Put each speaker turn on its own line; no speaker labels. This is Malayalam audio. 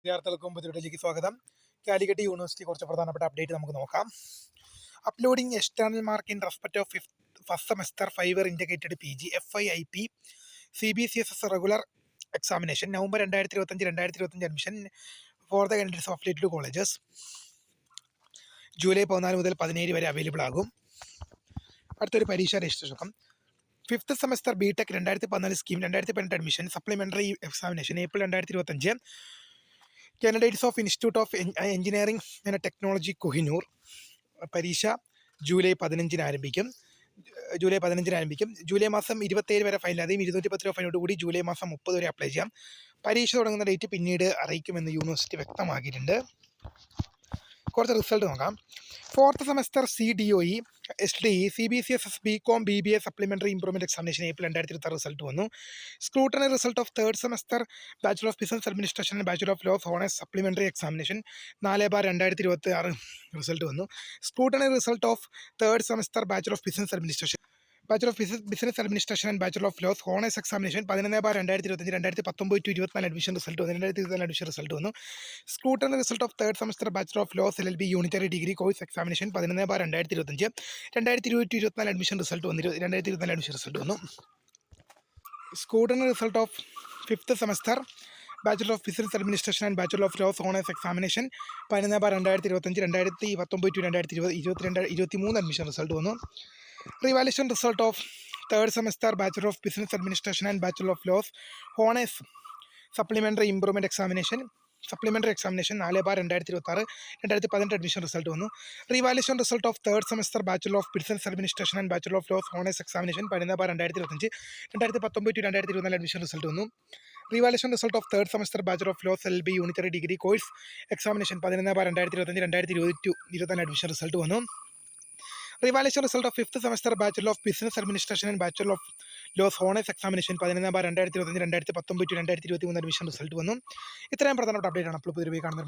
വിദ്യാർത്ഥികൾക്കും പുതിയതിലേക്ക് സ്വാഗതം. കാലിക്കറ്റ് യൂണിവേഴ്സിറ്റി കുറച്ച് പ്രധാനപ്പെട്ട അപ്ഡേറ്റ് നമുക്ക് നോക്കാം. Uploading external mark in respect of first semester 5 integrated PG FIIP CBCSS regular examination November 2025 admission for the candidates of affiliated colleges July 14 മുതൽ 17 വരെ അവൈലബിൾ ആകും. അടുത്തൊരു പരീക്ഷാ registration fifth semester BTech 2014 scheme 2018 admission supplementary examination April 2025. Candidates of institute of engineering and technology Kohinoor പരീക്ഷ ജൂലൈ 15 ആരംഭിക്കും. ജൂലൈ മാസം 27 വരെ ഫൈനലാകും. 210 രൂപ ഫൈനോട് കൂടി ജൂലൈ മാസം 30 വരെ അപ്ലൈ ചെയ്യാം. പരീക്ഷ തുടങ്ങുന്ന ഡേറ്റ് പിന്നീട് അറിയിക്കുമെന്ന് യൂണിവേഴ്സിറ്റി വ്യക്തമാക്കിയിട്ടുണ്ട്. കുറച്ച് റിസൾട്ട് നോക്കാം. Fourth semester CDOE SDE CBCSS BCom BBA supplementary improvement examination April 2026 result വന്നു. Scrutiny result of third semester bachelor of business administration bachelor of laws honours supplementary examination 4/2026 result വന്നു. Scrutiny result of third semester bachelor of business administration and bachelor of laws honours examination 11/2025 2019-24 admission result വന്നു. 2024 അഡ്മിഷൻ റിസൾട്ട് വന്നു. Scrutiny result of third semester bachelor of laws LLB unitary degree course examination 11/2025 2023-24 admission result വന്നു. 2024 അഡ്മിഷൻ റിസൾട്ട് വന്നു. Scrutiny result of fifth semester bachelor of business administration and bachelor of laws honours examination 11/2025 2019-23 admission result വന്നു. Revaluation result of third semester bachelor of business administration and bachelor of laws honours supplementary improvement examination 4/2026 2018 admission result വന്നു. Revaluation result of third semester bachelor of business administration and bachelor of laws honours examination 11/2025 2019-24 admission result വന്നു. Revaluation result of third semester bachelor of laws LLB unitary degree course examination 11/2025 2023 admission result വന്നു. Revaluation result of fifth semester bachelor of business administration and bachelor of laws honours examination 11/2025 2019-23 admission result വന്നു. ഇത്രയും പ്രധാനപ്പെട്ട അപ്ഡേറ്റ് ആണ്. അപ്പോൾ പുതിയ കാണുന്ന